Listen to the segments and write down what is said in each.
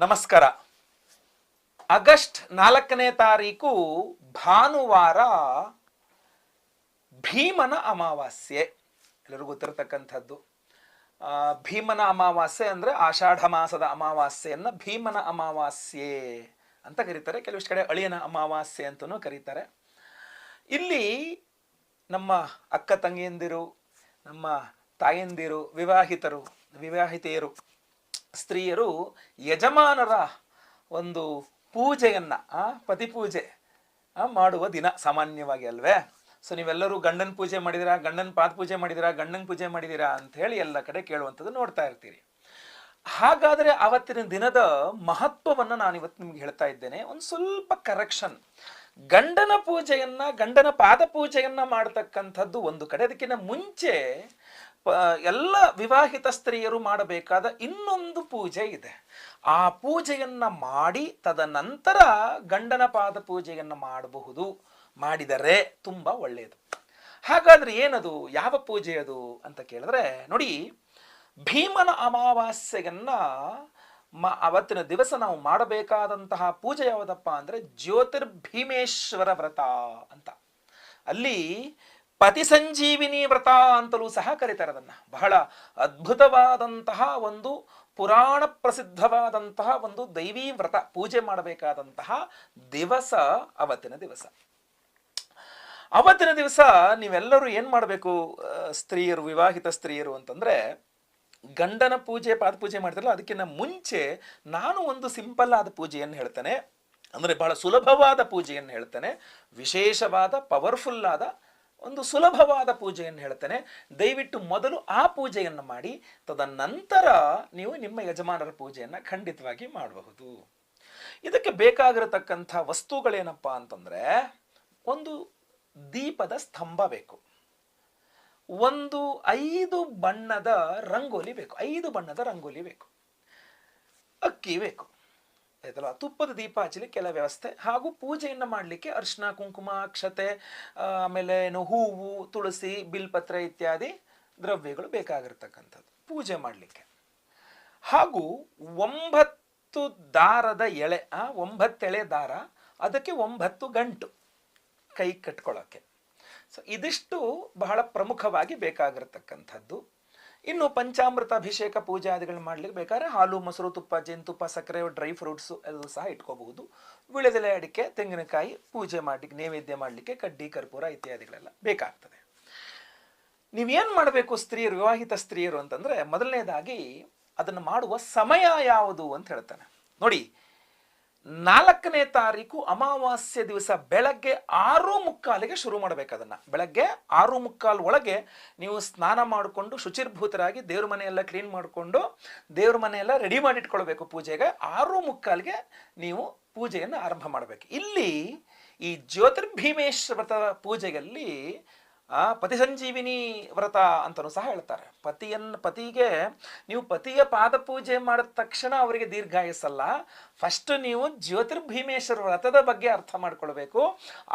ನಮಸ್ಕಾರ. ಆಗಸ್ಟ್ 4ನೇ ತಾರೀಕು ಭಾನುವಾರ ಭೀಮನ ಅಮಾವಾಸ್ಯೆ. ಎಲ್ಲರಿಗೂ ಗೊತ್ತಿರತಕ್ಕಂಥದ್ದು. ಭೀಮನ ಅಮಾವಾಸ್ಯೆ ಅಂದರೆ ಆಷಾಢ ಮಾಸದ ಅಮಾವಾಸ್ಯೆಯನ್ನು ಭೀಮನ ಅಮಾವಾಸ್ಯೆ ಅಂತ ಕರೀತಾರೆ. ಕೆಲವಿಷ್ಟು ಕಡೆ ಅಳಿಯನ ಅಮಾವಾಸ್ಯೆ ಅಂತಲೂ ಕರೀತಾರೆ. ಇಲ್ಲಿ ನಮ್ಮ ಅಕ್ಕ ತಂಗಿಯಂದಿರು, ನಮ್ಮ ತಾಯಂದಿರು, ವಿವಾಹಿತೆಯರು, ಸ್ತ್ರೀಯರು ಯಜಮಾನರ ಒಂದು ಪೂಜೆಯನ್ನು ಪತಿ ಪೂಜೆ ಮಾಡುವ ದಿನ ಸಾಮಾನ್ಯವಾಗಿ ಅಲ್ವೇ. ಸೊ ನೀವೆಲ್ಲರೂ ಗಂಡನ ಪೂಜೆ ಮಾಡಿದಿರಾ, ಗಂಡನ ಪಾದ ಪೂಜೆ ಮಾಡಿದಿರಾ, ಗಂಡನ ಪೂಜೆ ಮಾಡಿದಿರಾ ಅಂತ ಹೇಳಿ ಎಲ್ಲ ಕಡೆ ಕೇಳುವಂಥದ್ದು ನೋಡ್ತಾ ಇರ್ತೀರಿ. ಹಾಗಾದರೆ ಅವತ್ತಿನ ದಿನದ ಮಹತ್ವವನ್ನು ನಾನು ಇವತ್ತು ನಿಮ್ಗೆ ಹೇಳ್ತಾ ಇದ್ದೇನೆ. ಒಂದು ಸ್ವಲ್ಪ ಕರೆಕ್ಷನ್. ಗಂಡನ ಪೂಜೆಯನ್ನ, ಗಂಡನ ಪಾದ ಪೂಜೆಯನ್ನ ಮಾಡತಕ್ಕಂಥದ್ದು ಒಂದು ಕಡೆ. ಅದಕ್ಕಿಂತ ಮುಂಚೆ ಎಲ್ಲ ವಿವಾಹಿತ ಸ್ತ್ರೀಯರು ಮಾಡಬೇಕಾದ ಇನ್ನೊಂದು ಪೂಜೆ ಇದೆ. ಆ ಪೂಜೆಯನ್ನ ಮಾಡಿ ತದನಂತರ ಗಂಡನ ಪಾದ ಪೂಜೆಯನ್ನ ಮಾಡಬಹುದು. ಮಾಡಿದರೆ ತುಂಬಾ ಒಳ್ಳೆಯದು. ಹಾಗಾದ್ರೆ ಏನದು, ಯಾವ ಪೂಜೆ ಅದು ಅಂತ ಕೇಳಿದ್ರೆ ನೋಡಿ, ಭೀಮನ ಅಮಾವಾಸ್ಯೆಯನ್ನ ಅವತ್ತಿನ ದಿವಸ ನಾವು ಮಾಡಬೇಕಾದಂತಹ ಪೂಜೆ ಯಾವುದಪ್ಪ ಅಂದ್ರೆ ಜ್ಯೋತಿರ್ಭೀಮೇಶ್ವರ ವ್ರತ ಅಂತ. ಅಲ್ಲಿ ಪತಿ ಸಂಜೀವಿನಿ ವ್ರತ ಅಂತಲೂ ಸಹ ಕರೀತಾರೆ ಅದನ್ನ. ಬಹಳ ಅದ್ಭುತವಾದಂತಹ ಒಂದು ಪುರಾಣ ಪ್ರಸಿದ್ಧವಾದಂತಹ ಒಂದು ದೈವೀ ವ್ರತ, ಪೂಜೆ ಮಾಡಬೇಕಾದಂತಹ ದಿವಸ ಅವತ್ತಿನ ದಿವಸ. ಅವತ್ತಿನ ದಿವಸ ನೀವೆಲ್ಲರೂ ಏನ್ ಮಾಡಬೇಕು, ಸ್ತ್ರೀಯರು, ವಿವಾಹಿತ ಸ್ತ್ರೀಯರು ಅಂತಂದ್ರೆ, ಗಂಡನ ಪೂಜೆ ಪಾದ ಪೂಜೆ ಮಾಡ್ತಾರಲ್ಲ, ಅದಕ್ಕಿಂತ ಮುಂಚೆ ನಾನು ಒಂದು ಸಿಂಪಲ್ ಆದ ಪೂಜೆಯನ್ನು ಹೇಳ್ತೇನೆ. ಅಂದ್ರೆ ಬಹಳ ಸುಲಭವಾದ ಪೂಜೆಯನ್ನು ಹೇಳ್ತೇನೆ. ವಿಶೇಷವಾದ ಪವರ್ಫುಲ್ ಆದ ಒಂದು ಸುಲಭವಾದ ಪೂಜೆಯನ್ನು ಹೇಳ್ತೇನೆ. ದಯವಿಟ್ಟು ಮೊದಲು ಆ ಪೂಜೆಯನ್ನು ಮಾಡಿ ತದನಂತರ ನೀವು ನಿಮ್ಮ ಯಜಮಾನರ ಪೂಜೆಯನ್ನು ಖಂಡಿತವಾಗಿ ಮಾಡಬಹುದು. ಇದಕ್ಕೆ ಬೇಕಾಗಿರತಕ್ಕಂಥ ವಸ್ತುಗಳೇನಪ್ಪ ಅಂತಂದ್ರೆ, ಒಂದು ದೀಪದ ಸ್ತಂಭ ಬೇಕು, ಒಂದು 5 ಬಣ್ಣದ ರಂಗೋಲಿ ಬೇಕು, 5 ಬಣ್ಣದ ರಂಗೋಲಿ ಬೇಕು, ಅಕ್ಕಿ ಬೇಕು, ಆಯ್ತಲ್ಲ, ತುಪ್ಪದ ದೀಪ ಹಚ್ಚಲಿಕ್ಕೆ ಕೆಲ ವ್ಯವಸ್ಥೆ, ಹಾಗೂ ಪೂಜೆಯನ್ನು ಮಾಡಲಿಕ್ಕೆ ಅರಿಶಿನ, ಕುಂಕುಮ, ಅಕ್ಷತೆ, ಆಮೇಲೆ ಹೂವು, ತುಳಸಿ, ಬಿಲ್ಪತ್ರೆ ಇತ್ಯಾದಿ ದ್ರವ್ಯಗಳು ಬೇಕಾಗಿರ್ತಕ್ಕಂಥದ್ದು ಪೂಜೆ ಮಾಡಲಿಕ್ಕೆ. ಹಾಗೂ 9 ದಾರದ ಎಳೆ, 9 ಎಳೆ ದಾರ, ಅದಕ್ಕೆ 9 ಗಂಟು ಕೈ ಕಟ್ಕೊಳ್ಳೋಕ್ಕೆ. ಸೊ ಇದಿಷ್ಟು ಬಹಳ ಪ್ರಮುಖವಾಗಿ ಬೇಕಾಗಿರತಕ್ಕಂಥದ್ದು. ಇನ್ನು ಪಂಚಾಮೃತ ಅಭಿಷೇಕ ಪೂಜಾದಿಗಳು ಮಾಡ್ಲಿಕ್ಕೆ ಬೇಕಾದ್ರೆ ಹಾಲು, ಮೊಸರು, ತುಪ್ಪ, ಜೇನುತುಪ್ಪ, ಸಕ್ಕರೆ, ಡ್ರೈ ಫ್ರೂಟ್ಸು ಎಲ್ಲ ಸಹ ಇಟ್ಕೋಬಹುದು. ವಿಳೆದೆಲೆ, ಅಡಿಕೆ, ತೆಂಗಿನಕಾಯಿ, ಪೂಜೆ ಮಾಡಲಿಕ್ಕೆ, ನೈವೇದ್ಯ ಮಾಡಲಿಕ್ಕೆ ಕಡ್ಡಿ, ಕರ್ಪೂರ ಇತ್ಯಾದಿಗಳೆಲ್ಲ ಬೇಕಾಗ್ತದೆ. ನೀವೇನು ಮಾಡಬೇಕು ಸ್ತ್ರೀಯರು, ವಿವಾಹಿತ ಸ್ತ್ರೀಯರು ಅಂತಂದ್ರೆ, ಮೊದಲನೇದಾಗಿ ಅದನ್ನು ಮಾಡುವ ಸಮಯ ಯಾವುದು ಅಂತ ಹೇಳ್ತಾನೆ ನೋಡಿ. 4ನೇ ತಾರೀಕು ಅಮಾವಾಸ್ಯೆ ದಿವಸ ಬೆಳಗ್ಗೆ 6:45ಗೆ ಶುರು ಮಾಡಬೇಕು. ಅದನ್ನ ಬೆಳಗ್ಗೆ 6:45 ಒಳಗೆ ನೀವು ಸ್ನಾನ ಮಾಡಿಕೊಂಡು ಶುಚಿರ್ಭೂತರಾಗಿ ದೇವ್ರ ಮನೆಯೆಲ್ಲ ಕ್ಲೀನ್ ಮಾಡಿಕೊಂಡು ದೇವ್ರ ಮನೆಯೆಲ್ಲ ರೆಡಿ ಮಾಡಿ ಇಟ್ಕೊಳ್ಬೇಕು. ಪೂಜೆಗೆ 6:45ಗೆ ನೀವು ಪೂಜೆಯನ್ನು ಆರಂಭ ಮಾಡಬೇಕು. ಇಲ್ಲಿ ಈ ಜ್ಯೋತಿರ್ಭೀಮೇಶ್ವರ ವ್ರತ ಪೂಜೆಯಲ್ಲಿ ಪತಿ ಸಂಜೀವಿನಿ ವ್ರತ ಅಂತಲೂ ಸಹ ಹೇಳ್ತಾರೆ. ಪತಿಗೆ ನೀವು ಪತಿಯ ಪಾದ ಪೂಜೆ ಮಾಡಿದ ತಕ್ಷಣ ಅವರಿಗೆ ದೀರ್ಘಾಯಸ್ಸಲ್ಲ. ಫಸ್ಟ್ ನೀವು ಜ್ಯೋತಿರ್ಭೀಮೇಶ್ವರ ವ್ರತದ ಬಗ್ಗೆ ಅರ್ಥ ಮಾಡ್ಕೊಳ್ಬೇಕು.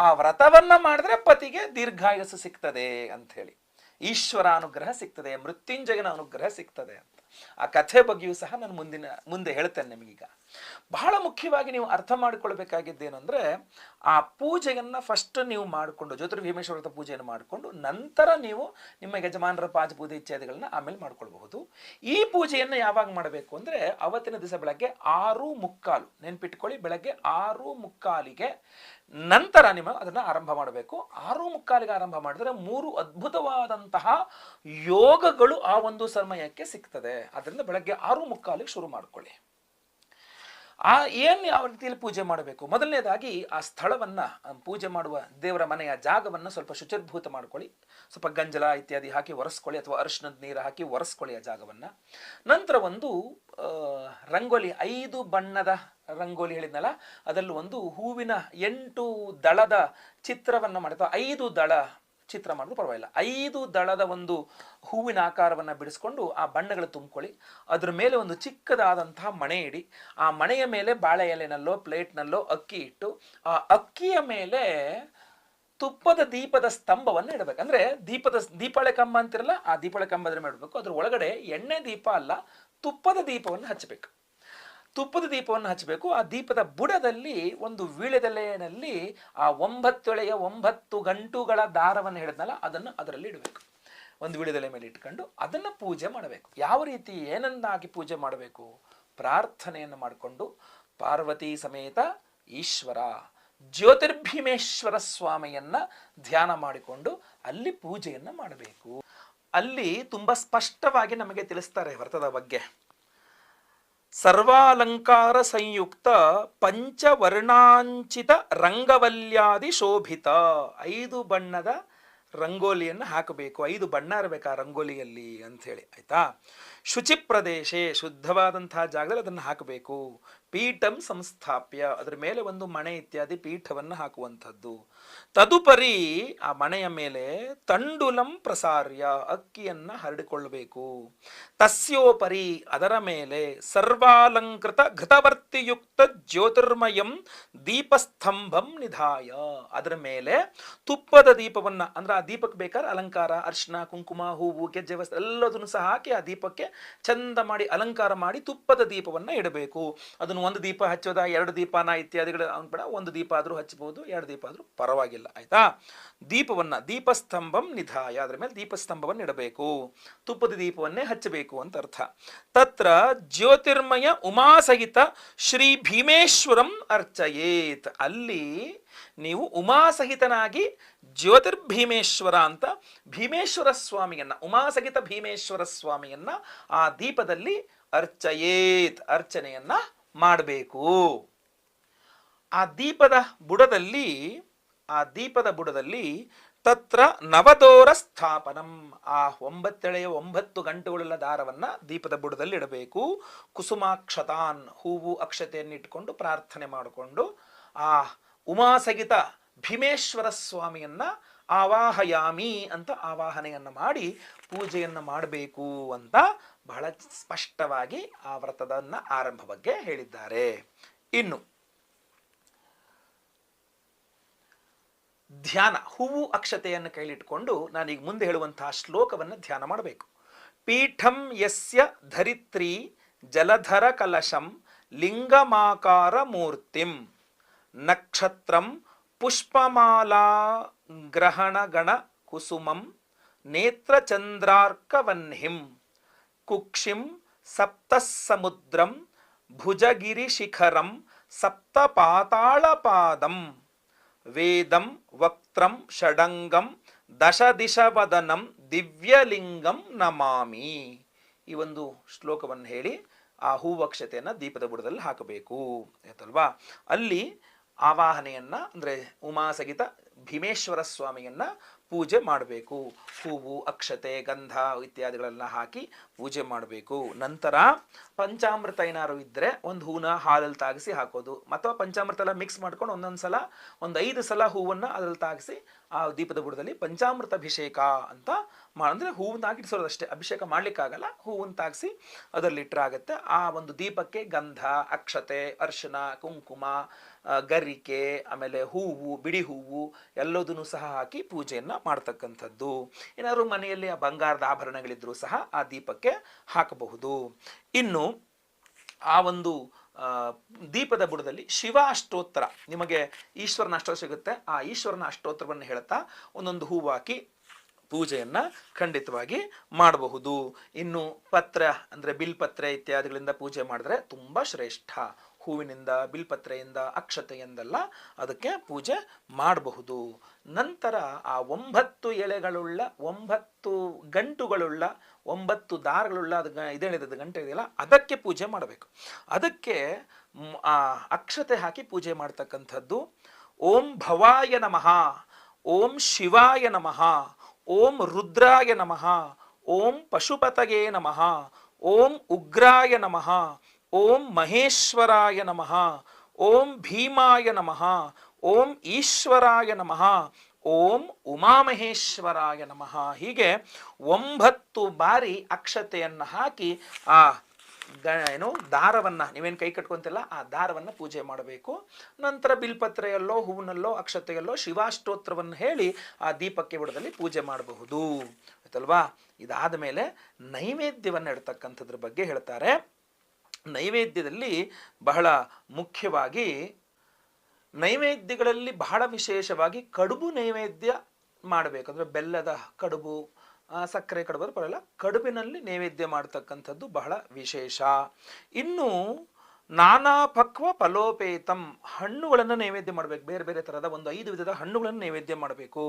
ಆ ವ್ರತವನ್ನ ಮಾಡಿದ್ರೆ ಪತಿಗೆ ದೀರ್ಘಾಯಸ್ಸು ಸಿಗ್ತದೆ ಅಂತ ಹೇಳಿ, ಈಶ್ವರ ಅನುಗ್ರಹ ಸಿಗ್ತದೆ, ಮೃತ್ಯುಂಜಯನ ಅನುಗ್ರಹ ಸಿಗ್ತದೆ ಅಂತ. ಆ ಕಥೆ ಬಗ್ಗೆಯೂ ಸಹ ನಾನು ಮುಂದೆ ಹೇಳ್ತೇನೆ ನಿಮಗೀಗ. ಬಹಳ ಮುಖ್ಯವಾಗಿ ನೀವು ಅರ್ಥ ಮಾಡಿಕೊಳ್ಬೇಕಾಗಿದ್ದೇನೆಂದ್ರೆ, ಆ ಪೂಜೆಯನ್ನ ಫಸ್ಟ್ ನೀವು ಮಾಡಿಕೊಂಡು, ಜ್ಯೋತಿರ್ಭೀಮೇಶ್ವರ ವ್ರತ ಪೂಜೆಯನ್ನು ಮಾಡಿಕೊಂಡು ನಂತರ ನೀವು ನಿಮ್ಮ ಯಜಮಾನರ ಪಾದ ಪೂಜೆ ಇತ್ಯಾದಿಗಳನ್ನ ಆಮೇಲೆ ಮಾಡ್ಕೊಳ್ಬಹುದು. ಈ ಪೂಜೆಯನ್ನು ಯಾವಾಗ ಮಾಡಬೇಕು ಅಂದ್ರೆ, ಅವತ್ತಿನ ದಿವಸ ಬೆಳಗ್ಗೆ 6:45, ನೆನ್ಪಿಟ್ಕೊಳ್ಳಿ, ಬೆಳಗ್ಗೆ 6:45ಗೆ ನಂತರ ನಿಮ್ಮ ಅದನ್ನ ಆರಂಭ ಮಾಡಬೇಕು. 6:45ಗೆ ಆರಂಭ ಮಾಡಿದ್ರೆ 3 ಅದ್ಭುತವಾದಂತಹ ಯೋಗಗಳು ಆ ಒಂದು ಸಮಯಕ್ಕೆ ಸಿಗ್ತದೆ. ಅದರಿಂದ ಬೆಳಗ್ಗೆ 6:45ಗೆ ಶುರು ಮಾಡ್ಕೊಳ್ಳಿ. ಯಾವ ರೀತಿಯಲ್ಲಿ ಪೂಜೆ ಮಾಡಬೇಕು? ಮೊದಲನೇದಾಗಿ ಆ ಸ್ಥಳವನ್ನ, ಪೂಜೆ ಮಾಡುವ ದೇವರ ಮನೆಯ ಜಾಗವನ್ನ ಸ್ವಲ್ಪ ಶುಚಿರ್ಭೂತ ಮಾಡ್ಕೊಳ್ಳಿ. ಸ್ವಲ್ಪ ಗಂಜಲ ಇತ್ಯಾದಿ ಹಾಕಿ ಒರೆಸ್ಕೊಳ್ಳಿ, ಅಥವಾ ಅರಿಶಿನದ ನೀರು ಹಾಕಿ ಒರೆಸ್ಕೊಳ್ಳಿ ಆ ಜಾಗವನ್ನ. ನಂತರ ಒಂದು ರಂಗೋಲಿ, 5 ಬಣ್ಣದ ರಂಗೋಲಿ ಹೇಳಿದ್ನಲ್ಲ, ಅದರಲ್ಲಿ ಒಂದು ಹೂವಿನ 8 ದಳದ ಚಿತ್ರವನ್ನ ಮಾಡಿ, ಅಥವಾ 5 ದಳ ಚಿತ್ರ ಮಾಡೋದು ಪರವಾಗಿಲ್ಲ, 5 ದಳದ ಒಂದು ಹೂವಿನ ಆಕಾರವನ್ನ ಬಿಡಿಸ್ಕೊಂಡು ಆ ಬಣ್ಣಗಳು ತುಂಬಿಕೊಳ್ಳಿ. ಅದ್ರ ಮೇಲೆ ಒಂದು ಚಿಕ್ಕದಾದಂತಹ ಮಣೆ ಇಡಿ. ಆ ಮಣೆಯ ಮೇಲೆ ಬಾಳೆ ಎಲೆನಲ್ಲೋ ಪ್ಲೇಟ್ನಲ್ಲೋ ಅಕ್ಕಿ ಇಟ್ಟು, ಆ ಅಕ್ಕಿಯ ಮೇಲೆ ತುಪ್ಪದ ದೀಪದ ಸ್ತಂಭವನ್ನು ಇಡಬೇಕು. ಅಂದ್ರೆ ದೀಪಾವಳಿ ಕಂಬ ಅಂತಿರಲ್ಲ, ಆ ದೀಪಾವಳಿ ಕಂಬ ಮಾಡಬೇಕು. ಅದ್ರ ಒಳಗಡೆ ಎಣ್ಣೆ ದೀಪ ಅಲ್ಲ, ತುಪ್ಪದ ದೀಪವನ್ನು ಹಚ್ಚಬೇಕು. ತುಪ್ಪದ ದೀಪವನ್ನು ಹಚ್ಚಬೇಕು. ಆ ದೀಪದ ಬುಡದಲ್ಲಿ ಒಂದು ವೀಳ್ಯದೆಲೆಯಲ್ಲಿ ಆ 9 ಎಳೆಯ 9 ಗಂಟುಗಳ ದಾರವನ್ನು ಹೇಳಿದ್ನಲ್ಲ ಅದನ್ನು ಅದರಲ್ಲಿ ಇಡಬೇಕು. ಒಂದು ವೀಳ್ಯದೆಲೆ ಮೇಲೆ ಇಟ್ಕೊಂಡು ಅದನ್ನು ಪೂಜೆ ಮಾಡಬೇಕು. ಯಾವ ರೀತಿ ಏನನ್ನಾಗಿ ಪೂಜೆ ಮಾಡಬೇಕು? ಪ್ರಾರ್ಥನೆಯನ್ನು ಮಾಡಿಕೊಂಡು ಪಾರ್ವತಿ ಸಮೇತ ಈಶ್ವರ ಜ್ಯೋತಿರ್ಭೀಮೇಶ್ವರ ಸ್ವಾಮಿಯನ್ನ ಧ್ಯಾನ ಮಾಡಿಕೊಂಡು ಅಲ್ಲಿ ಪೂಜೆಯನ್ನು ಮಾಡಬೇಕು. ಅಲ್ಲಿ ತುಂಬಾ ಸ್ಪಷ್ಟವಾಗಿ ನಮಗೆ ತಿಳಿಸ್ತಾರೆ ವ್ರತದ ಬಗ್ಗೆ. ಸರ್ವಾಲಂಕಾರ ಸಂಯುಕ್ತ ಪಂಚವರ್ಣಾಂಚಿತ ರಂಗವಲ್ಯಾದಿ ಶೋಭಿತ. 5 ಬಣ್ಣದ ರಂಗೋಲಿಯನ್ನು ಹಾಕಬೇಕು. 5 ಬಣ್ಣ ಇರಬೇಕು ಆ ರಂಗೋಲಿಯಲ್ಲಿ ಅಂತ ಹೇಳಿ, ಆಯ್ತಾ. ಶುಚಿ ಪ್ರದೇಶ, ಶುದ್ಧವಾದಂತಹ ಜಾಗದಲ್ಲಿ ಅದನ್ನು ಹಾಕಬೇಕು. ಪೀಠಂ ಸಂಸ್ಥಾಪ್ಯ, ಅದರ ಮೇಲೆ ಒಂದು ಮಣೆ ಇತ್ಯಾದಿ ಪೀಠವನ್ನು ಹಾಕುವಂಥದ್ದು. ತದುಪರಿ ಆ ಮಣೆಯ ಮೇಲೆ ತಂಡುಲಂ ಪ್ರಸಾರ್ಯ, ಅಕ್ಕಿಯನ್ನ ಹರಡಿಕೊಳ್ಳಬೇಕು. ತಸ್ಯೋಪರಿ, ಅದರ ಮೇಲೆ ಸರ್ವಾಲಂಕೃತ ಘೃತವರ್ತಿಯುಕ್ತ ಜ್ಯೋತಿರ್ಮಯಂ ದೀಪಸ್ತಂಭಂ ನಿಧಾಯ, ಅದರ ಮೇಲೆ ತುಪ್ಪದ ದೀಪವನ್ನ, ಅಂದ್ರೆ ಆ ದೀಪಕ್ಕೆ ಬೇಕಾದ್ರೆ ಅಲಂಕಾರ ಅರ್ಶನ ಕುಂಕುಮ ಹೂವು ಗೆಜ್ಜೆ ವಸ್ತು ಎಲ್ಲದನ್ನು ಸಹ ಹಾಕಿ ಆ ದೀಪಕ್ಕೆ ಚಂದ ಮಾಡಿ ಅಲಂಕಾರ ಮಾಡಿ ತುಪ್ಪದ ದೀಪವನ್ನ ಇಡಬೇಕು. ಅದನ್ನು 1 ದೀಪ ಹಚ್ಚೋದ 2 ದೀಪನ ಇತ್ಯಾದಿಗಳು ಬೇಡ, 1 ದೀಪ ಆದ್ರೂ ಹಚ್ಚಬಹುದು, 2 ದೀಪ ಆದ್ರೂ ಪರವಾಗಿಲ್ಲ, ಆಯ್ತಾ. ದೀಪವನ್ನ ದೀಪಸ್ತಂಭಂ ನಿಧಾಯ, ಅದರ ಮೇಲೆ ದೀಪಸ್ತಂಭವನ್ನು ಇಡಬೇಕು. ತುಪ್ಪದ ದೀಪವನ್ನೇ ಹಚ್ಚಬೇಕು ಅಂತ ಅರ್ಥ. ತತ್ರ ಜ್ಯೋತಿರ್ಮಯ ಉಮಾಸಹಿತ ಶ್ರೀ ಭೀಮೇಶ್ವರಂ ಅರ್ಚಯೇತ್, ಅಲ್ಲಿ ನೀವು ಉಮಾಸಹಿತನಾಗಿ ಜ್ಯೋತಿರ್ಭೀಮೇಶ್ವರ ಅಂತ ಭೀಮೇಶ್ವರ ಸ್ವಾಮಿಯನ್ನ, ಉಮಾಸಹಿತ ಭೀಮೇಶ್ವರ ಸ್ವಾಮಿಯನ್ನ ಆ ದೀಪದಲ್ಲಿ ಅರ್ಚಯೇತ್, ಅರ್ಚನೆಯನ್ನ ಮಾಡಬೇಕು. ಆ ದೀಪದ ಬುಡದಲ್ಲಿ ತತ್ರ ನವದೋರ ಸ್ಥಾಪನಂ, ಆ 9 ಎಳೆಯ 9 ಗಂಟುಗಳುಳ್ಳ ದಾರವನ್ನ ದೀಪದ ಬುಡದಲ್ಲಿ ಇಡಬೇಕು. ಕುಸುಮಾಕ್ಷತಾನ್, ಹೂವು ಅಕ್ಷತೆಯನ್ನು ಇಟ್ಕೊಂಡು ಪ್ರಾರ್ಥನೆ ಮಾಡಿಕೊಂಡು ಆ ಉಮಾಸಹಿತ ಭೀಮೇಶ್ವರ ಸ್ವಾಮಿಯನ್ನ ಆವಾಹಯಾಮಿ ಅಂತ ಆವಾಹನೆಯನ್ನ ಮಾಡಿ ಪೂಜೆಯನ್ನ ಮಾಡಬೇಕು ಅಂತ ಬಹಳ ಸ್ಪಷ್ಟವಾಗಿ ಆ ವ್ರತದನ್ನ ಆರಂಭ ಬಗ್ಗೆ ಹೇಳಿದ್ದಾರೆ. ಇನ್ನು ಧ್ಯಾನ, ಹೂವು ಅಕ್ಷತೆಯನ್ನು ಕೈಲಿಟ್ಕೊಂಡು ನಾನೀಗ ಮುಂದೆ ಹೇಳುವಂತಹ ಶ್ಲೋಕವನ್ನು ಧ್ಯಾನ ಮಾಡಬೇಕು. ಪೀಠಂ ಯಸ್ಯ ಧರಿತ್ರಿ ಜಲಧರ ಕಲಶಂ ಲಿಂಗಮಾಕಾರ ಮೂರ್ತಿಂ ನಕ್ಷತ್ರಂ ಪುಷ್ಪಮಾಲಾ ಗ್ರಹಣ ಗಣ ಕುಸುಮಂ ನೇತ್ರಚಂದ್ರಾರ್ಕವನ್ಹಿಂ ಕುಕ್ಷಿಂ ಸಪ್ತಸಮುದ್ರಂ ಭುಜಗಿರಿಶಿಖರಂ ಸಪ್ತಪಾತಾಳಪಾದಂ ವೇದಂ ವಕ್ತ್ರಂ ಷಡಂಗಂ ದಶದಿಶವದನಂ ದಿವ್ಯಲಿಂಗಂ ನಮಾಮಿ. ಈ ಒಂದು ಶ್ಲೋಕವನ್ನು ಹೇಳಿ ಆ ಹೂವಕ್ಷತೆಯನ್ನು ದೀಪದ ಬುಡದಲ್ಲಿ ಹಾಕಬೇಕು ಆಯ್ತಲ್ವಾ. ಅಲ್ಲಿ ಆವಾಹನೆಯನ್ನ ಅಂದ್ರೆ ಉಮಾಸಹಿತ ಭೀಮೇಶ್ವರ ಸ್ವಾಮಿಯನ್ನ ಪೂಜೆ ಮಾಡಬೇಕು. ಹೂವು ಅಕ್ಷತೆ ಗಂಧ ಇತ್ಯಾದಿಗಳೆಲ್ಲ ಹಾಕಿ ಪೂಜೆ ಮಾಡಬೇಕು. ನಂತರ ಪಂಚಾಮೃತ ಏನಾರು ಇದ್ರೆ ಒಂದು ಹೂನ ಹಾಲಲ್ಲಿ ತಾಗಿಸಿ ಹಾಕೋದು, ಅಥವಾ ಪಂಚಾಮೃತ ಎಲ್ಲ ಮಿಕ್ಸ್ ಮಾಡ್ಕೊಂಡು ಒಂದೊಂದ್ಸಲ 5 ಸಲ ಹೂವನ್ನ ಅದ್ರಲ್ಲಿ ತಾಗಿಸಿ ಆ ದೀಪದ ಬುಡದಲ್ಲಿ ಪಂಚಾಮೃತ ಅಭಿಷೇಕ ಅಂತ ಅಂದ್ರೆ ಹೂವನ್ನ ಹಾಕಿಡಿಸೋದು ಅಷ್ಟೇ, ಅಭಿಷೇಕ ಮಾಡ್ಲಿಕ್ಕಾಗಲ್ಲ. ಹೂವನ್ನ ತಾಗಿಸಿ ಅದರಲ್ಲಿ ಇಟ್ಟರಾಗತ್ತೆ. ಆ ಒಂದು ದೀಪಕ್ಕೆ ಗಂಧ ಅಕ್ಷತೆ ಅರ್ಶನ ಕುಂಕುಮ ಗರಿಕೆ ಆಮೇಲೆ ಹೂವು ಬಿಡಿ ಹೂವು ಎಲ್ಲದನ್ನು ಸಹ ಹಾಕಿ ಪೂಜೆಯನ್ನ ಮಾಡ್ತಕ್ಕಂಥದ್ದು. ಏನಾದ್ರು ಮನೆಯಲ್ಲಿ ಬಂಗಾರದ ಆಭರಣಗಳಿದ್ರೂ ಸಹ ಆ ದೀಪಕ್ಕೆ ಹಾಕಬಹುದು. ಇನ್ನು ಆ ಒಂದು ದೀಪದ ಬುಡದಲ್ಲಿ ಶಿವ ಅಷ್ಟೋತ್ತರ, ನಿಮಗೆ ಈಶ್ವರನ ಅಷ್ಟೋತ್ತರ ಸಿಗುತ್ತೆ, ಆ ಈಶ್ವರನ ಅಷ್ಟೋತ್ತರವನ್ನು ಹೇಳ್ತಾ ಒಂದೊಂದು ಹೂವು ಹಾಕಿ ಪೂಜೆಯನ್ನ ಖಂಡಿತವಾಗಿ ಮಾಡಬಹುದು. ಇನ್ನು ಪತ್ರ ಅಂದ್ರೆ ಬಿಲ್ಪತ್ರೆ ಇತ್ಯಾದಿಗಳಿಂದ ಪೂಜೆ ಮಾಡಿದ್ರೆ ತುಂಬಾ ಶ್ರೇಷ್ಠ. ಹೂವಿನಿಂದ ಬಿಲ್ಪತ್ರೆಯಿಂದ ಅಕ್ಷತೆಯಿಂದೆಲ್ಲ ಅದಕ್ಕೆ ಪೂಜೆ ಮಾಡಬಹುದು. ನಂತರ ಆ 9 ಎಳೆಗಳುಳ್ಳ 9 ಗಂಟುಗಳುಳ್ಳ 9 ದಾರಗಳುಳ್ಳ ಅದು ಇದೇನಿದೆ ಗಂಟೆ ಇದೆಯಲ್ಲ ಅದಕ್ಕೆ ಪೂಜೆ ಮಾಡಬೇಕು. ಅದಕ್ಕೆ ಆ ಅಕ್ಷತೆ ಹಾಕಿ ಪೂಜೆ ಮಾಡ್ತಕ್ಕಂಥದ್ದು. ಓಂ ಭವಾಯ ನಮಃ, ಓಂ ಶಿವಾಯ ನಮಃ, ಓಂ ರುದ್ರಾಯ ನಮಃ, ಓಂ ಪಶುಪತಯೇ ನಮಃ, ಓಂ ಉಗ್ರಾಯ ನಮಃ, ಓಂ ಮಹೇಶ್ವರಾಯ ನಮಃ, ಓಂ ಭೀಮಾಯ ನಮಃ, ಓಂ ಈಶ್ವರಾಯ ನಮಃ, ಓಂ ಉಮಾಮಹೇಶ್ವರಾಯ ನಮಃ. ಹೀಗೆ 9 ಬಾರಿ ಅಕ್ಷತೆಯನ್ನು ಹಾಕಿ ಆ ದಾರವನ್ನ ನೀವೇನು ಕೈ ಕಟ್ಕೊಂತಿಲ್ಲ ಆ ದಾರವನ್ನ ಪೂಜೆ ಮಾಡಬೇಕು. ನಂತರ ಬಿಲ್ಪತ್ರೆಯಲ್ಲೋ ಹೂವಿನಲ್ಲೋ ಅಕ್ಷತೆಯಲ್ಲೋ ಶಿವಾಷ್ಟೋತ್ರವನ್ನು ಹೇಳಿ ಆ ದೀಪಕ್ಕೆ ಬುಡದಲ್ಲಿ ಪೂಜೆ ಮಾಡಬಹುದು ಆಯ್ತಲ್ವಾ. ಇದಾದ ಮೇಲೆ ನೈವೇದ್ಯವನ್ನು ಇಡ್ತಕ್ಕಂಥದ್ರ ಬಗ್ಗೆ ಹೇಳ್ತಾರೆ. ನೈವೇದ್ಯದಲ್ಲಿ ಬಹಳ ಮುಖ್ಯವಾಗಿ ನೈವೇದ್ಯಗಳಲ್ಲಿ ಬಹಳ ವಿಶೇಷವಾಗಿ ಕಡುಬು ನೈವೇದ್ಯ ಮಾಡಬೇಕು. ಅಂದರೆ ಬೆಲ್ಲದ ಕಡುಬು, ಸಕ್ಕರೆ ಕಡುಬು ಬರಲ್ಲ, ಕಡುಬಿನಲ್ಲಿ ನೈವೇದ್ಯ ಮಾಡ್ತಕ್ಕಂಥದ್ದು ಬಹಳ ವಿಶೇಷ. ಇನ್ನು ನಾನಾ ಪಕ್ವ ಫಲೋಪೇತಂ, ಹಣ್ಣುಗಳನ್ನು ನೈವೇದ್ಯ ಮಾಡಬೇಕು. ಬೇರೆ ಬೇರೆ ಥರದ ಒಂದು 5 ವಿಧದ ಹಣ್ಣುಗಳನ್ನು ನೈವೇದ್ಯ ಮಾಡಬೇಕು.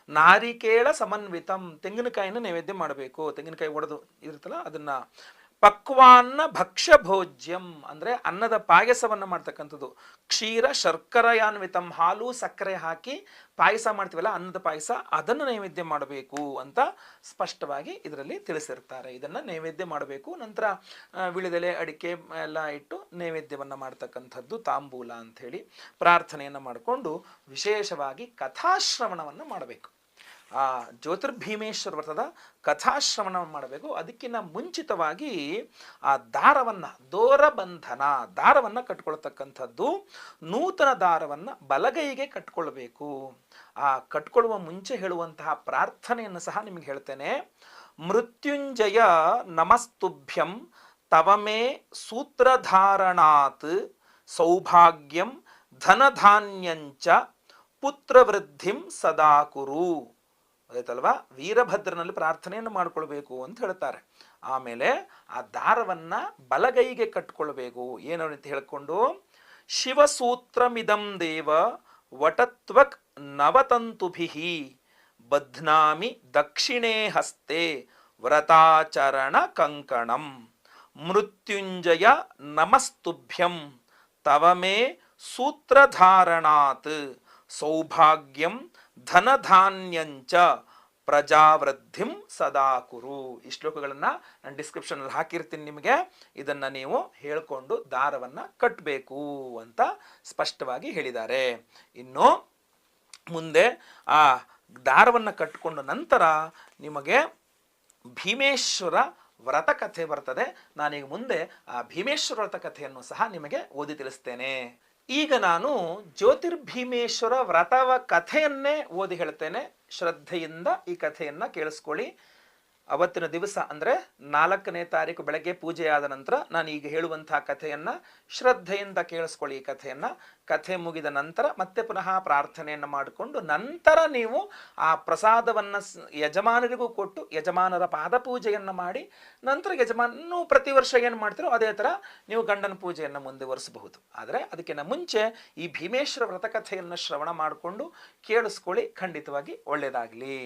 ನಾರಿಕೇಳ ಸಮನ್ವಿತಂ, ತೆಂಗಿನಕಾಯಿನ ನೈವೇದ್ಯ ಮಾಡಬೇಕು. ತೆಂಗಿನಕಾಯಿ ಒಡೆದು ಇರುತ್ತಲ್ಲ ಅದನ್ನು. ಪಕ್ವಾನ್ನ ಭಕ್ಷ್ಯ ಭೋಜ್ಯಂ, ಅಂದರೆ ಅನ್ನದ ಪಾಯಸವನ್ನು ಮಾಡ್ತಕ್ಕಂಥದ್ದು. ಕ್ಷೀರ ಶರ್ಕರಯಾನ್ವಿತಂ, ಹಾಲು ಸಕ್ಕರೆ ಹಾಕಿ ಪಾಯಸ ಮಾಡ್ತೀವಲ್ಲ ಅನ್ನದ ಪಾಯಸ, ಅದನ್ನು ನೈವೇದ್ಯ ಮಾಡಬೇಕು ಅಂತ ಸ್ಪಷ್ಟವಾಗಿ ಇದರಲ್ಲಿ ತಿಳಿಸಿರ್ತಾರೆ. ಇದನ್ನು ನೈವೇದ್ಯ ಮಾಡಬೇಕು. ನಂತರ ವಿಳಿದೆಲೆ ಅಡಿಕೆ ಎಲ್ಲ ಇಟ್ಟು ನೈವೇದ್ಯವನ್ನು ಮಾಡ್ತಕ್ಕಂಥದ್ದು ತಾಂಬೂಲ ಅಂಥೇಳಿ ಪ್ರಾರ್ಥನೆಯನ್ನು ಮಾಡಿಕೊಂಡು ವಿಶೇಷವಾಗಿ ಕಥಾಶ್ರವಣವನ್ನು ಮಾಡಬೇಕು. ಆ ಜ್ಯೋತಿರ್ಭೀಮೇಶ್ವರ ವ್ರತದ ಕಥಾಶ್ರವಣ ಮಾಡಬೇಕು. ಅದಕ್ಕಿಂತ ಮುಂಚಿತವಾಗಿ ಆ ದಾರವನ್ನು, ದೋರಬಂಧನ ದಾರವನ್ನು ಕಟ್ಕೊಳ್ತಕ್ಕಂಥದ್ದು. ನೂತನ ದಾರವನ್ನು ಬಲಗೈಗೆ ಕಟ್ಕೊಳ್ಬೇಕು. ಆ ಕಟ್ಕೊಳ್ಳುವ ಮುಂಚೆ ಹೇಳುವಂತಹ ಪ್ರಾರ್ಥನೆಯನ್ನು ಸಹ ನಿಮಗೆ ಹೇಳ್ತೇನೆ. ಮೃತ್ಯುಂಜಯ ನಮಸ್ತುಭ್ಯಂ ತವಮೇ ಸೂತ್ರಧಾರಣಾತ್ ಸೌಭಾಗ್ಯಂ ಧನಧಾನ್ಯಂಚ ಪುತ್ರವೃದ್ಧಿಂ ಸದಾ ಕುರು. ಆಯ್ತಲ್ವಾ? ವೀರಭದ್ರನಲ್ಲಿ ಪ್ರಾರ್ಥನೆಯನ್ನು ಮಾಡಿಕೊಳ್ಬೇಕು ಅಂತ ಹೇಳ್ತಾರೆ. ಆಮೇಲೆ ಆ ದಾರವನ್ನು ಬಲಗೈಗೆ ಕಟ್ಕೊಳ್ಬೇಕು. ಏನು ಅಂತ ಹೇಳ್ಕೊಂಡು, ಶಿವಸೂತ್ರಮಿದಂ ದೇವ ವಟತ್ವಕ್ ನವತಂತುಭಿಃ ಬಧ್ನಾಮಿ ದಕ್ಷಿಣೇ ಹಸ್ತೆ ವ್ರತಾಚರಣ ಕಂಕಣಂ ಮೃತ್ಯುಂಜಯ ನಮಸ್ತುಭ್ಯಂ ತವ ಮೇ ಸೂತ್ರಧಾರಣಾತ್ ಸೌಭಾಗ್ಯಂ ಧನಧಾನ್ಯಂಚ ಪ್ರಜಾವೃದ್ಧಿಂ ಸದಾ ಕುರು. ಈ ಶ್ಲೋಕಗಳನ್ನು ನಾನು ಡಿಸ್ಕ್ರಿಪ್ಷನಲ್ಲಿ ಹಾಕಿರ್ತೀನಿ ನಿಮಗೆ. ಇದನ್ನು ನೀವು ಹೇಳ್ಕೊಂಡು ದಾರವನ್ನು ಕಟ್ಟಬೇಕು ಅಂತ ಸ್ಪಷ್ಟವಾಗಿ ಹೇಳಿದ್ದಾರೆ. ಇನ್ನು ಮುಂದೆ ಆ ದಾರವನ್ನು ಕಟ್ಟಿಕೊಂಡ ನಂತರ ನಿಮಗೆ ಭೀಮೇಶ್ವರ ವ್ರತಕಥೆ ಬರ್ತದೆ. ನಾನೀಗ ಮುಂದೆ ಆ ಭೀಮೇಶ್ವರ ವ್ರತಕಥೆಯನ್ನು ಸಹ ನಿಮಗೆ ಓದಿ ತಿಳಿಸ್ತೇನೆ. ಈಗ ನಾನು ಜ್ಯೋತಿರ್ಭೀಮೇಶ್ವರ ವ್ರತವ ಕಥೆಯನ್ನೇ ಓದಿ ಹೇಳ್ತೇನೆ. ಶ್ರದ್ಧೆಯಿಂದ ಈ ಕಥೆಯನ್ನು ಕೇಳಿಸ್ಕೊಳ್ಳಿ. ಅವತ್ತಿನ ದಿವಸ ಅಂದರೆ 4ನೇ ತಾರೀಕು ಬೆಳಗ್ಗೆ ಪೂಜೆ ಆದ ನಂತರ ನಾನು ಈಗ ಹೇಳುವಂತಹ ಕಥೆಯನ್ನು ಶ್ರದ್ಧೆಯಿಂದ ಕೇಳಿಸ್ಕೊಳ್ಳಿ. ಈ ಕಥೆಯನ್ನು ಕಥೆ ಮುಗಿದ ನಂತರ ಮತ್ತೆ ಪುನಃ ಪ್ರಾರ್ಥನೆಯನ್ನು ಮಾಡಿಕೊಂಡು ನಂತರ ನೀವು ಆ ಪ್ರಸಾದವನ್ನು ಯಜಮಾನರಿಗೂ ಕೊಟ್ಟು ಯಜಮಾನರ ಪಾದಪೂಜೆಯನ್ನು ಮಾಡಿ ನಂತರ ಯಜಮಾನನು ಪ್ರತಿ ವರ್ಷ ಏನು ಮಾಡ್ತೀರೋ ಅದೇ ಥರ ನೀವು ಗಂಡನ ಪೂಜೆಯನ್ನು ಮುಂದುವರಿಸಬಹುದು. ಆದರೆ ಅದಕ್ಕಿಂತ ಮುಂಚೆ ಈ ಭೀಮೇಶ್ವರ ವ್ರತಕಥೆಯನ್ನು ಶ್ರವಣ ಮಾಡಿಕೊಂಡು ಕೇಳಿಸ್ಕೊಳ್ಳಿ. ಖಂಡಿತವಾಗಿ ಒಳ್ಳೆಯದಾಗಲಿ.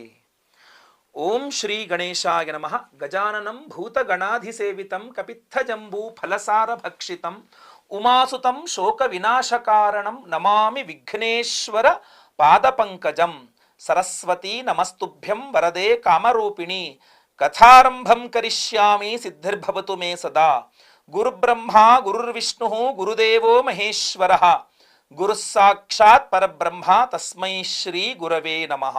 ಓಂ ಶ್ರೀ ಗಣೇಶಾಯ ನಮಃ. ಗಜಾನನಂ ಭೂತಗಣಾಧಿಸೇವಿತಂ ಕಪಿತ್ಥಜಂಬೂ ಫಲಸಾರ ಭಕ್ಷಿತಂ ಉಮಾಸುತಂ ಶೋಕ ವಿನಾಶಕಾರಣಂ ನಮಾಮಿ ವಿಘ್ನೇಶ್ವರ ಪಾದಪಂಕಜಂ. ಸರಸ್ವತಿ ನಮಸ್ತುಭ್ಯಂ ವರದೆ ಕಾಮರೂಪಿಣಿ. ಕಥಾರಂಭಂ ಕರಿಷ್ಯಾಮಿ ಸಿದ್ಧಿರ್ಭವತು ಮೇ ಸದಾ. ಗುರುಬ್ರಹ್ಮ ಗುರುರ್ವಿಷ್ಣು ಗುರುದೇವೋ ಮಹೇಶ್ವರಃ. ಗುರುಃ ಸಾಕ್ಷಾತ್ ಪರಬ್ರಹ್ಮ ತಸ್ಮೈ ಶ್ರೀ ಗುರವೇ ನಮಃ.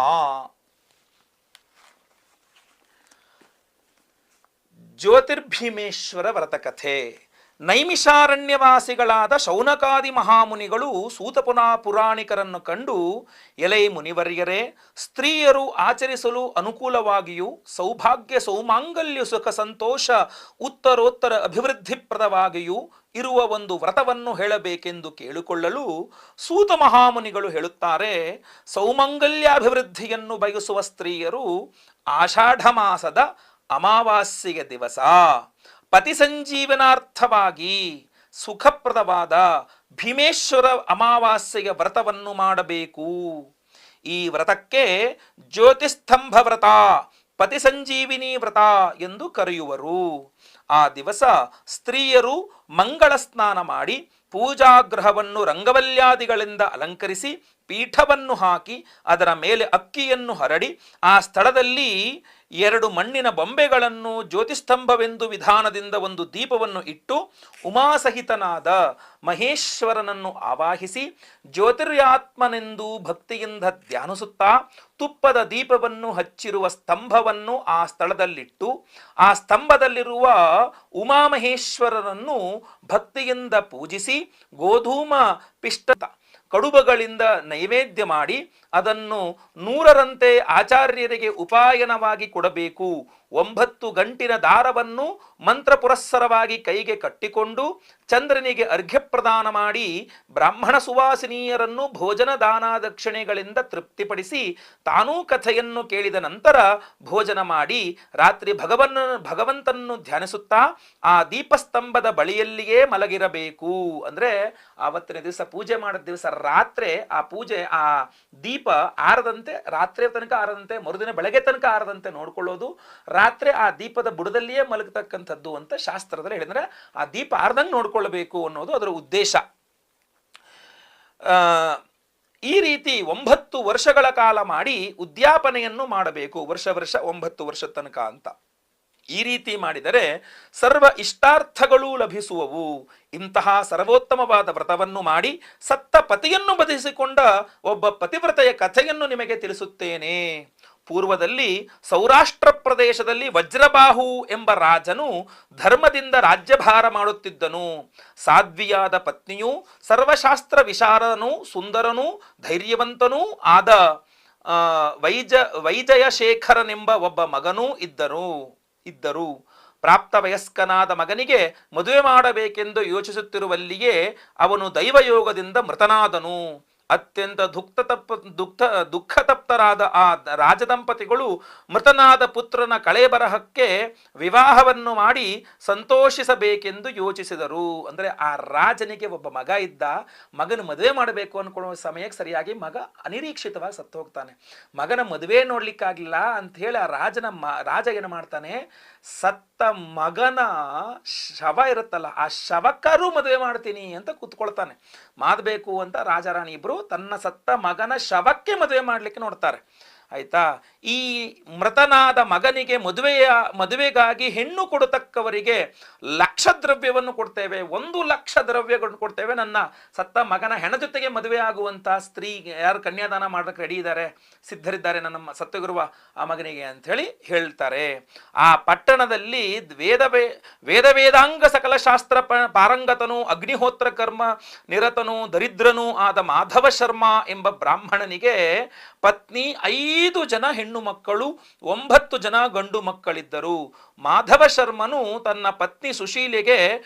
ಜ್ಯೋತಿರ್ಭೀಮೇಶ್ವರ ವ್ರತಕಥೆ. ನೈಮಿಷಾರಣ್ಯವಾಸಿಗಳಾದ ಶೌನಕಾದಿ ಮಹಾಮುನಿಗಳು ಸೂತಪುನಾ ಪುರಾಣಿಕರನ್ನು ಕಂಡು, ಎಲೈ ಮುನಿವರ್ಯರೇ, ಸ್ತ್ರೀಯರು ಆಚರಿಸಲು ಅನುಕೂಲವಾಗಿಯೂ ಸೌಭಾಗ್ಯ ಸೌಮಾಂಗಲ್ಯ ಸುಖ ಸಂತೋಷ ಉತ್ತರೋತ್ತರ ಅಭಿವೃದ್ಧಿಪ್ರದವಾಗಿಯೂ ಇರುವ ಒಂದು ವ್ರತವನ್ನು ಹೇಳಬೇಕೆಂದು ಕೇಳಿಕೊಳ್ಳಲು ಸೂತ ಮಹಾಮುನಿಗಳು ಹೇಳುತ್ತಾರೆ, ಸೌಮಂಗಲ್ಯಾಭಿವೃದ್ಧಿಯನ್ನು ಬಯಸುವ ಸ್ತ್ರೀಯರು ಆಷಾಢ ಮಾಸದ ಅಮಾವಾಸ್ಯೆಯ ದಿವಸ ಪತಿ ಸಂಜೀವನಾರ್ಥವಾಗಿ ಸುಖಪ್ರದವಾದ ಭೀಮೇಶ್ವರ ಅಮಾವಾಸ್ಯೆಯ ವ್ರತವನ್ನು ಮಾಡಬೇಕು. ಈ ವ್ರತಕ್ಕೆ ಜ್ಯೋತಿಸ್ತಂಭ ವ್ರತ, ಪತಿ ಸಂಜೀವಿನಿ ವ್ರತ ಎಂದು ಕರೆಯುವರು. ಆ ದಿವಸ ಸ್ತ್ರೀಯರು ಮಂಗಳ ಸ್ನಾನ ಮಾಡಿ ಪೂಜಾಗೃಹವನ್ನು ರಂಗವಲ್ಯಾದಿಗಳಿಂದ ಅಲಂಕರಿಸಿ ಪೀಠವನ್ನು ಹಾಕಿ ಅದರ ಮೇಲೆ ಅಕ್ಕಿಯನ್ನು ಹರಡಿ ಆ ಸ್ಥಳದಲ್ಲಿ 2 ಮಣ್ಣಿನ ಬೊಂಬೆಗಳನ್ನು ಜ್ಯೋತಿಸ್ತಂಭವೆಂದು ವಿಧಾನದಿಂದ ಒಂದು ದೀಪವನ್ನು ಇಟ್ಟು ಉಮಾಸಹಿತನಾದ ಮಹೇಶ್ವರನನ್ನು ಆವಾಹಿಸಿ ಜ್ಯೋತಿರ್ಯಾತ್ಮನೆಂದು ಭಕ್ತಿಯಿಂದ ಧ್ಯಾನಿಸುತ್ತಾ ತುಪ್ಪದ ದೀಪವನ್ನು ಹಚ್ಚಿರುವ ಸ್ತಂಭವನ್ನು ಆ ಸ್ಥಳದಲ್ಲಿಟ್ಟು ಆ ಸ್ತಂಭದಲ್ಲಿರುವ ಉಮಾಮಹೇಶ್ವರರನ್ನು ಭಕ್ತಿಯಿಂದ ಪೂಜಿಸಿ ಗೋಧೂಮ ಪಿಷ್ಟ ಕಡುಬಗಳಿಂದ ನೈವೇದ್ಯ ಮಾಡಿ ಅದನ್ನು 100ರಂತೆ ಆಚಾರ್ಯರಿಗೆ ಉಪಾಯನವಾಗಿ ಕೊಡಬೇಕು. 9 ಗಂಟಿನ ದಾರವನ್ನು ಮಂತ್ರ ಪುರಸ್ಸರವಾಗಿ ಕೈಗೆ ಕಟ್ಟಿಕೊಂಡು ಚಂದ್ರನಿಗೆ ಅರ್ಘ್ಯ ಪ್ರದಾನ ಮಾಡಿ ಬ್ರಾಹ್ಮಣ ಸುವಾಸಿನಿಯರನ್ನು ಭೋಜನ ದಾನ ದಕ್ಷಿಣೆಗಳಿಂದ ತೃಪ್ತಿಪಡಿಸಿ ತಾನೂ ಕಥೆಯನ್ನು ಕೇಳಿದ ನಂತರ ಭೋಜನ ಮಾಡಿ ರಾತ್ರಿ ಭಗವಂತನನ್ನು ಧ್ಯಾನಿಸುತ್ತಾ ಆ ದೀಪಸ್ತಂಭದ ಬಳಿಯಲ್ಲಿಯೇ ಮಲಗಿರಬೇಕು. ಅಂದ್ರೆ ಆವತ್ತಿನ ದಿವಸ ಪೂಜೆ ಮಾಡಿದ ದಿವಸ ರಾತ್ರಿ ಆ ಪೂಜೆ ಆ ದೀಪ ಆರದಂತೆ, ರಾತ್ರಿ ತನಕ ಆರದಂತೆ, ಮರುದಿನ ಬೆಳಗ್ಗೆ ತನಕ ಆರದಂತೆ ನೋಡ್ಕೊಳ್ಳೋದು, ರಾತ್ರಿ ಆ ದೀಪದ ಬುಡದಲ್ಲಿಯೇ ಮಲಗತಕ್ಕಂಥದ್ದು ಅಂತ ಶಾಸ್ತ್ರದಲ್ಲಿ ಹೇಳಿದ್ರೆ ಆ ದೀಪ ಆರ್ದಂಗೆ ನೋಡ್ಕೊಳ್ಬೇಕು ಅನ್ನೋದು ಅದರ ಉದ್ದೇಶ. ಈ ರೀತಿ 9 ವರ್ಷಗಳ ಕಾಲ ಮಾಡಿ ಉದ್ಯಾಪನೆಯನ್ನು ಮಾಡಬೇಕು, ವರ್ಷ 9 ವರ್ಷ ತನಕ ಅಂತ. ಈ ರೀತಿ ಮಾಡಿದರೆ ಸರ್ವ ಇಷ್ಟಾರ್ಥಗಳೂ ಲಭಿಸುವವು. ಇಂತಹ ಸರ್ವೋತ್ತಮವಾದ ವ್ರತವನ್ನು ಮಾಡಿ ಸತ್ತ ಪತಿಯನ್ನು ಬದಿಸಿಕೊಂಡ ಒಬ್ಬ ಪತಿವ್ರತೆಯ ಕಥೆಯನ್ನು ನಿಮಗೆ ತಿಳಿಸುತ್ತೇನೆ. ಪೂರ್ವದಲ್ಲಿ ಸೌರಾಷ್ಟ್ರ ಪ್ರದೇಶದಲ್ಲಿ ವಜ್ರಬಾಹು ಎಂಬ ರಾಜನು ಧರ್ಮದಿಂದ ರಾಜ್ಯಭಾರ ಮಾಡುತ್ತಿದ್ದನು. ಸಾಧ್ವಿಯಾದ ಪತ್ನಿಯು ಸರ್ವಶಾಸ್ತ್ರ ವಿಶಾರದನೂ ಸುಂದರನೂ ಧೈರ್ಯವಂತನೂ ಆದ ವೈಜಯಶೇಖರನೆಂಬ ಒಬ್ಬ ಮಗನೂ ಇದ್ದರು. ಪ್ರಾಪ್ತ ವಯಸ್ಕನಾದ ಮಗನಿಗೆ ಮದುವೆ ಮಾಡಬೇಕೆಂದು ಯೋಚಿಸುತ್ತಿರುವಲ್ಲಿಯೇ ಅವನು ದೈವಯೋಗದಿಂದ ಮೃತನಾದನು. ಅತ್ಯಂತ ದುಃಖತಪ್ತರಾದ ಆ ರಾಜದಂಪತಿಗಳು ಮೃತನಾದ ಪುತ್ರನ ಕಳೇಬರಹಕ್ಕೆ ವಿವಾಹವನ್ನು ಮಾಡಿ ಸಂತೋಷಿಸಬೇಕೆಂದು ಯೋಚಿಸಿದರು. ಅಂದರೆ ಆ ರಾಜನಿಗೆ ಒಬ್ಬ ಮಗ ಇದ್ದ, ಮಗನ ಮದುವೆ ಮಾಡಬೇಕು ಅನ್ಕೊಳ್ಳೋ ಸಮಯಕ್ಕೆ ಸರಿಯಾಗಿ ಮಗ ಅನಿರೀಕ್ಷಿತವಾಗಿ ಸತ್ತು ಹೋಗ್ತಾನೆ. ಮಗನ ಮದುವೆ ನೋಡ್ಲಿಕ್ಕಾಗಿಲ್ಲ ಅಂತ ಹೇಳಿ ಆ ರಾಜ ಏನು ಮಾಡ್ತಾನೆ, ಸತ್ತ ಮಗನ ಶವ ಇರುತ್ತಲ್ಲ ಆ ಶವಕ್ಕರೂ ಮದುವೆ ಮಾಡ್ತೀನಿ ಅಂತ ಕೂತ್ಕೊಳ್ತಾನೆ. ಮಾಡಬೇಕು ಅಂತ ರಾಜಾರಾಣಿ ಇಬ್ರು ತನ್ನ ಸತ್ತ ಮಗನ ಶವಕ್ಕೆ ಮದುವೆ ಮಾಡ್ಲಿಕ್ಕೆ ನೋಡ್ತಾರೆ. ಆಯ್ತಾ. ಈ ಮೃತನಾದ ಮಗನಿಗೆ ಮದುವೆಗಾಗಿ ಹೆಣ್ಣು ಕೊಡತಕ್ಕವರಿಗೆ 1,00,000 ದ್ರವ್ಯವನ್ನು ಕೊಡ್ತೇವೆ, 1,00,000 ದ್ರವ್ಯಗಳನ್ನು ಕೊಡ್ತೇವೆ, ನನ್ನ ಸತ್ತ ಮಗನ ಹೆಣ ಜೊತೆಗೆ ಮದುವೆ ಆಗುವಂತ ಸ್ತ್ರೀ ಯಾರು ಕನ್ಯಾದಾನ ಮಾಡೋಕ್ಕೆ ರೆಡಿ ಇದ್ದಾರೆ, ಸಿದ್ಧರಿದ್ದಾರೆ ನನ್ನ ಸತ್ತಗಿರುವ ಆ ಮಗನಿಗೆ ಅಂತ ಹೇಳಿ ಹೇಳ್ತಾರೆ. ಆ ಪಟ್ಟಣದಲ್ಲಿ ವೇದಾಂಗ ಸಕಲ ಶಾಸ್ತ್ರ ಪಾರಂಗತನು ಅಗ್ನಿಹೋತ್ರ ಕರ್ಮ ನಿರತನು ದರಿದ್ರನೂ ಆದ ಮಾಧವ ಶರ್ಮಾ ಎಂಬ ಬ್ರಾಹ್ಮಣನಿಗೆ ಪತ್ನಿ 5 ಜನ ಹೆಣ್ಣು ಮಕ್ಕಳು, 9 ಜನ ಗಂಡು ಮಕ್ಕಳಿದ್ದರು. ಮಾಧವ ಶರ್ಮನು ತನ್ನ ಪತ್ನಿ ಸುಶೀಲೆಗೆ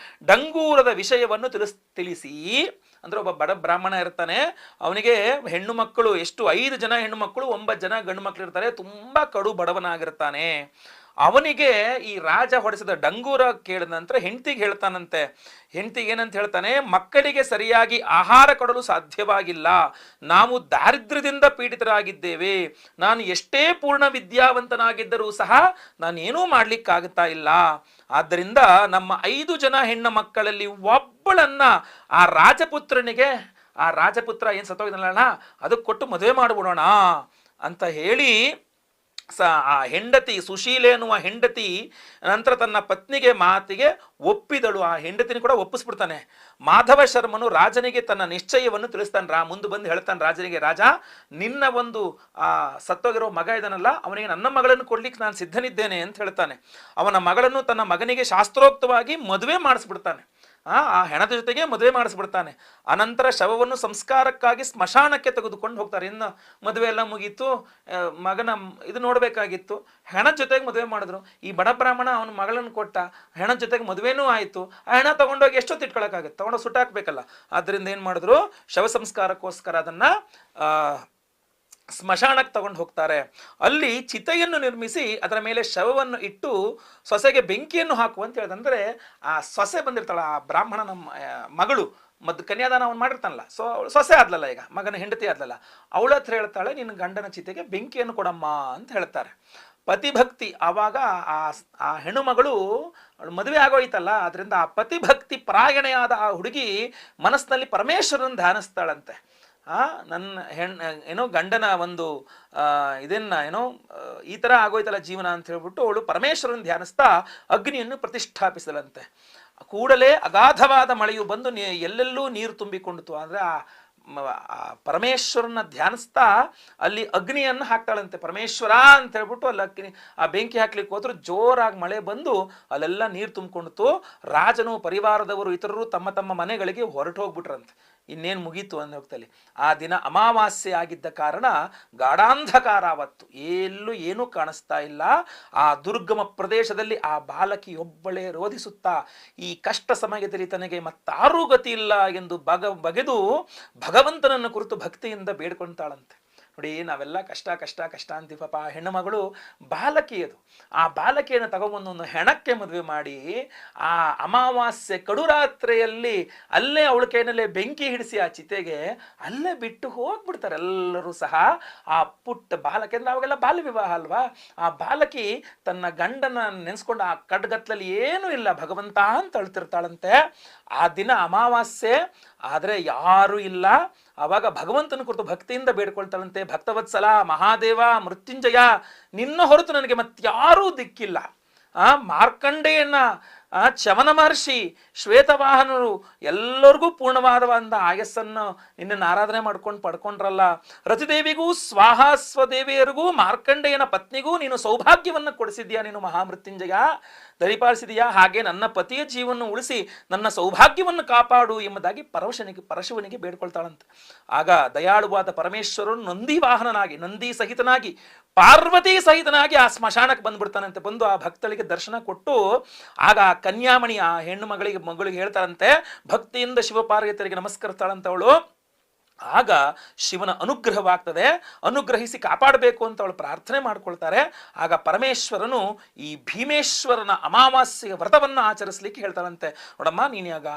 ಡಂಗೂರದ ವಿಷಯವನ್ನು ತಿಳಿಸಿ, ಅಂದ್ರೆ ಒಬ್ಬ ಬಡ ಬ್ರಾಹ್ಮಣ ಇರ್ತಾನೆ, ಅವನಿಗೆ ಹೆಣ್ಣು ಮಕ್ಕಳು ಎಷ್ಟು 5 ಜನ ಹೆಣ್ಣು ಮಕ್ಕಳು, 9 ಜನ ಗಂಡು ಮಕ್ಕಳು ಇರ್ತಾರೆ, ತುಂಬಾ ಕಡು ಬಡವನಾಗಿರ್ತಾನೆ. ಅವನಿಗೆ ಈ ರಾಜ ಹೊಡೆಸಿದ ಡಂಗೂರ ಕೇಳಿದ ನಂತರ ಹೆಂಡತಿಗೆ ಹೇಳ್ತಾನಂತೆ. ಹೆಂಡತಿಗೆ ಏನಂತ ಹೇಳ್ತಾನೆ, ಮಕ್ಕಳಿಗೆ ಸರಿಯಾಗಿ ಆಹಾರ ಕೊಡಲು ಸಾಧ್ಯವಾಗಿಲ್ಲ, ನಾವು ದಾರಿದ್ರ್ಯದಿಂದ ಪೀಡಿತರಾಗಿದ್ದೇವೆ, ನಾನು ಎಷ್ಟೇ ಪೂರ್ಣ ವಿದ್ಯಾವಂತನಾಗಿದ್ದರೂ ಸಹ ನಾನೇನೂ ಮಾಡ್ಲಿಕ್ಕಾಗುತ್ತಾ ಇಲ್ಲ. ಆದ್ದರಿಂದ ನಮ್ಮ 5 ಜನ ಹೆಣ್ಣು ಮಕ್ಕಳಲ್ಲಿ ಒಬ್ಬಳನ್ನ ಆ ರಾಜಪುತ್ರನಿಗೆ, ಆ ರಾಜಪುತ್ರ ಏನ್ ಸತ್ತೋಗಿದನಲ್ಲ ಅದಕ್ಕೆ ಕೊಟ್ಟು ಮದುವೆ ಮಾಡಿಬಿಡೋಣ ಅಂತ ಹೇಳಿ ಆ ಹೆಂಡತಿ ಸುಶೀಲೆ ಅನ್ನುವ ಹೆಂಡತಿ ನಂತರ ತನ್ನ ಪತ್ನಿಗೆ ಮಾತಿಗೆ ಒಪ್ಪಿದಳು. ಆ ಹೆಂಡತಿನ ಕೂಡ ಒಪ್ಪಿಸ್ಬಿಡ್ತಾನೆ. ಮಾಧವ ಶರ್ಮನು ರಾಜನಿಗೆ ತನ್ನ ನಿಶ್ಚಯವನ್ನು ತಿಳಿಸ್ತಾನೆ. ಮುಂದೆ ಬಂದು ಹೇಳ್ತಾನೆ ರಾಜನಿಗೆ, ರಾಜ ನಿನ್ನ ಒಂದು ಸತ್ತೋಗಿರೋ ಮಗ ಇದನ್ನಲ್ಲ, ಅವನಿಗೆ ನನ್ನ ಮಗಳನ್ನು ಕೊಡ್ಲಿಕ್ಕೆ ನಾನು ಸಿದ್ಧನಿದ್ದೇನೆ ಅಂತ ಹೇಳ್ತಾನೆ. ಅವನ ಮಗಳನ್ನು ತನ್ನ ಮಗನಿಗೆ ಶಾಸ್ತ್ರೋಕ್ತವಾಗಿ ಮದುವೆ ಮಾಡಿಸ್ಬಿಡ್ತಾನೆ. ಆ ಹೆಣದ ಜೊತೆಗೆ ಮದುವೆ ಮಾಡಿಸ್ಬಿಡ್ತಾನೆ. ಅನಂತರ ಶವವನ್ನು ಸಂಸ್ಕಾರಕ್ಕಾಗಿ ಸ್ಮಶಾನಕ್ಕೆ ತೆಗೆದುಕೊಂಡು ಹೋಗ್ತಾರೆ. ಇನ್ನು ಮದುವೆ ಎಲ್ಲ ಮುಗೀತು, ಮಗನ ಇದು ನೋಡ್ಬೇಕಾಗಿತ್ತು, ಹೆಣದ ಜೊತೆಗೆ ಮದುವೆ ಮಾಡಿದ್ರು. ಈ ಬಡ ಬ್ರಾಹ್ಮಣ ಅವನ ಮಗಳನ್ನು ಕೊಟ್ಟ, ಹೆಣದ ಜೊತೆಗೆ ಮದುವೆನೂ ಆಯಿತು. ಆ ಹೆಣ ತಗೊಂಡೋಗಿ ಎಷ್ಟೊತ್ತು ಇಟ್ಕೊಳಕ್ಕಾಗತ್ತೆ, ತಗೊಂಡೋಗಿ ಸುಟ್ಟಾಕ್ಬೇಕಲ್ಲ. ಆದ್ರಿಂದ ಏನ್ ಮಾಡಿದ್ರು, ಶವ ಸಂಸ್ಕಾರಕ್ಕೋಸ್ಕರ ಅದನ್ನ ಸ್ಮಶಾನಕ್ಕೆ ತಗೊಂಡು ಹೋಗ್ತಾರೆ. ಅಲ್ಲಿ ಚಿತೆಯನ್ನು ನಿರ್ಮಿಸಿ ಅದರ ಮೇಲೆ ಶವವನ್ನು ಇಟ್ಟು ಸೊಸೆಗೆ ಬೆಂಕಿಯನ್ನು ಹಾಕುವಂತ ಹೇಳಿದಂದ್ರೆ, ಆ ಸೊಸೆ ಬಂದಿರ್ತಾಳ, ಆ ಬ್ರಾಹ್ಮಣನ ಮಗಳು ಕನ್ಯಾದಾನ ಅವನು ಮಾಡಿರ್ತಾನಲ್ಲ, ಸೊಸೆ ಆದ್ಲಲ್ಲ, ಈಗ ಮಗನ ಹೆಂಡತಿ ಆದ್ಲಲ್ಲ, ಅವಳ ಹತ್ರ ಹೇಳ್ತಾಳೆ, ನಿನ್ನ ಗಂಡನ ಚಿತೆಗೆ ಬೆಂಕಿಯನ್ನು ಕೊಡಮ್ಮ ಅಂತ ಹೇಳ್ತಾರೆ. ಪತಿಭಕ್ತಿ ಆವಾಗ ಆ ಹೆಣ್ಣು ಮಗಳು ಮದುವೆ ಆಗೋಯ್ತಲ್ಲ, ಅದರಿಂದ ಆ ಪತಿಭಕ್ತಿ ಪರಾಯಣೆಯಾದ ಆ ಹುಡುಗಿ ಮನಸ್ಸಿನಲ್ಲಿ ಪರಮೇಶ್ವರನ ಧ್ಯಾನಿಸ್ತಾಳಂತೆ. ನನ್ನ ಗಂಡನ ಒಂದು ಇದನ್ನ ಈ ತರ ಆಗೋಯ್ತಲ್ಲ ಜೀವನ ಅಂತ ಹೇಳ್ಬಿಟ್ಟು ಅವಳು ಪರಮೇಶ್ವರನ ಧ್ಯಾನಿಸ್ತಾ ಅಗ್ನಿಯನ್ನು ಪ್ರತಿಷ್ಠಾಪಿಸಲಂತೆ. ಕೂಡಲೇ ಅಗಾಧವಾದ ಮಳೆಯು ಬಂದು ಎಲ್ಲೆಲ್ಲೂ ನೀರು ತುಂಬಿಕೊಂಡಿತು. ಅಂದ್ರೆ ಆ ಪರಮೇಶ್ವರನ ಧ್ಯಾನಿಸ್ತಾ ಅಲ್ಲಿ ಅಗ್ನಿಯನ್ನು ಹಾಕ್ತಾಳಂತೆ. ಪರಮೇಶ್ವರ ಅಂತ ಹೇಳ್ಬಿಟ್ಟು ಅಲ್ಲಿ ಅಗ್ನಿ ಆ ಬೆಂಕಿ ಹಾಕ್ಲಿಕ್ಕೆ ಹೋದ್ರು ಜೋರಾಗಿ ಮಳೆ ಬಂದು ಅಲ್ಲೆಲ್ಲ ನೀರು ತುಂಬಿಕೊಂಡಿತು. ರಾಜನು ಪರಿವಾರದವರು ಇತರರು ತಮ್ಮ ತಮ್ಮ ಮನೆಗಳಿಗೆ ಹೊರಟು ಹೋಗ್ಬಿಟ್ರಂತೆ. ಇನ್ನೇನು ಮುಗೀತು ಅನ್ನೋ ಹೊತ್ತಲ್ಲಿ ಆ ದಿನ ಅಮಾವಾಸ್ಯೆ ಆಗಿದ್ದ ಕಾರಣ ಗಾಢಾಂಧಕಾರ ಅವತ್ತು, ಎಲ್ಲೂ ಏನೂ ಕಾಣಿಸ್ತಾ ಇಲ್ಲ. ಆ ದುರ್ಗಮ ಪ್ರದೇಶದಲ್ಲಿ ಆ ಬಾಲಕಿಯೊಬ್ಬಳೇ ರೋಧಿಸುತ್ತಾ ಈ ಕಷ್ಟ ಸಮಯದಲ್ಲಿ ತನಗೆ ಮತ್ತಾರೂ ಗತಿ ಇಲ್ಲ ಎಂದು ಬಗೆದು ಭಗವಂತನನ್ನು ಕುರಿತು ಭಕ್ತಿಯಿಂದ ಬೇಡ್ಕೊಳ್ತಾಳಂತೆ. ನೋಡಿ, ನಾವೆಲ್ಲ ಕಷ್ಟ ಕಷ್ಟ ಕಷ್ಟ ಅಂತೀವಿ. ಪಾಪ ಆ ಹೆಣ್ಣು ಮಗಳು ಬಾಲಕಿಯದು. ಆ ಬಾಲಕಿಯನ್ನು ತಗೊಂಬಂದು ಹೆಣಕ್ಕೆ ಮದುವೆ ಮಾಡಿ ಆ ಅಮಾವಾಸ್ಯೆ ಕಡುರಾತ್ರಿಯಲ್ಲಿ ಅಲ್ಲೇ ಅವಳ ಕೈನಲ್ಲೇ ಬೆಂಕಿ ಹಿಡಿಸಿ ಆ ಚಿತೆಗೆ ಅಲ್ಲೇ ಬಿಟ್ಟು ಹೋಗ್ಬಿಡ್ತಾರೆ ಎಲ್ಲರೂ ಸಹ. ಆ ಪುಟ್ಟ ಬಾಲಕಿ ಅಂದ್ರೆ ಅವಾಗೆಲ್ಲ ಬಾಲ್ಯ ವಿವಾಹ ಅಲ್ವಾ, ಆ ಬಾಲಕಿ ತನ್ನ ಗಂಡನ ನೆನೆಸ್ಕೊಂಡು ಆ ಕಡ್ಗತ್ಲಲ್ಲಿ ಏನೂ ಇಲ್ಲ ಭಗವಂತ ಅಂತ ಅಳ್ತಿರ್ತಾಳಂತೆ. ಆ ದಿನ ಅಮಾವಾಸ್ಯೆ ಆದರೆ ಯಾರೂ ಇಲ್ಲ. ಆವಾಗ ಭಗವಂತನ ಕುರಿತು ಭಕ್ತಿಯಿಂದ ಬೇಡ್ಕೊಳ್ತಾಳಂತೆ. ಭಕ್ತವತ್ಸಲ, ಮಹಾದೇವ, ಮೃತ್ಯುಂಜಯ, ನಿನ್ನ ಹೊರತು ನನಗೆ ಮತ್ತಾರೂ ದಿಕ್ಕಿಲ್ಲ. ಮಾರ್ಕಂಡೇಯನ, ಚಮನ ಮಹರ್ಷಿ, ಶ್ವೇತವಾಹನರು ಎಲ್ಲರಿಗೂ ಪೂರ್ಣವಾದ ಆಯಸ್ಸನ್ನು ನಿನ್ನನ್ನು ಆರಾಧನೆ ಮಾಡ್ಕೊಂಡು ಪಡ್ಕೊಂಡ್ರಲ್ಲ. ರತಿದೇವಿಗೂ ಸ್ವಾಹಾಸ್ವದೇವಿಯರಿಗೂ ಮಾರ್ಕಂಡೇಯನ ಪತ್ನಿಗೂ ನೀನು ಸೌಭಾಗ್ಯವನ್ನು ಕೊಡಿಸಿದ್ಯಾ, ನೀನು ಮಹಾಮೃತ್ಯುಂಜಯ ದರಿಪಾಲಿಸಿದೆಯಾ. ಹಾಗೆ ನನ್ನ ಪತಿಯ ಜೀವವನ್ನು ಉಳಿಸಿ ನನ್ನ ಸೌಭಾಗ್ಯವನ್ನು ಕಾಪಾಡು ಎಂಬುದಾಗಿ ಪರಶಿವನಿಗೆ ಬೇಡ್ಕೊಳ್ತಾಳಂತೆ. ಆಗ ದಯಾಳುವಾದ ಪರಮೇಶ್ವರನು ನಂದಿ ವಾಹನನಾಗಿ, ನಂದಿ ಸಹಿತನಾಗಿ, ಪಾರ್ವತಿ ಸಹಿತನಾಗಿ ಆ ಸ್ಮಶಾನಕ್ಕೆ ಬಂದ್ಬಿಡ್ತಾನಂತೆ. ಬಂದು ಆ ಭಕ್ತಳಿಗೆ ದರ್ಶನ ಕೊಟ್ಟು ಆಗ ಆ ಕನ್ಯಾಮಣಿ ಆ ಹೆಣ್ಣು ಮಗಳಿಗೆ ಹೇಳ್ತಾರಂತೆ, ಭಕ್ತಿಯಿಂದ ಶಿವಪಾರ್ವತಿಯರಿಗೆ ನಮಸ್ಕರಿಸ್ತಾಳಂತ ಅವಳು. ಆಗ ಶಿವನ ಅನುಗ್ರಹವಾಗ್ತದೆ. ಅನುಗ್ರಹಿಸಿ ಕಾಪಾಡಬೇಕು ಅಂತ ಅವಳು ಪ್ರಾರ್ಥನೆ ಮಾಡ್ಕೊಳ್ತಾರೆ. ಆಗ ಪರಮೇಶ್ವರನು ಈ ಭೀಮೇಶ್ವರನ ಅಮಾವಾಸ್ಯೆಯ ವ್ರತವನ್ನು ಆಚರಿಸ್ಲಿಕ್ಕೆ ಹೇಳ್ತಾರಂತೆ. ನೋಡಮ್ಮ, ನೀನಾಗ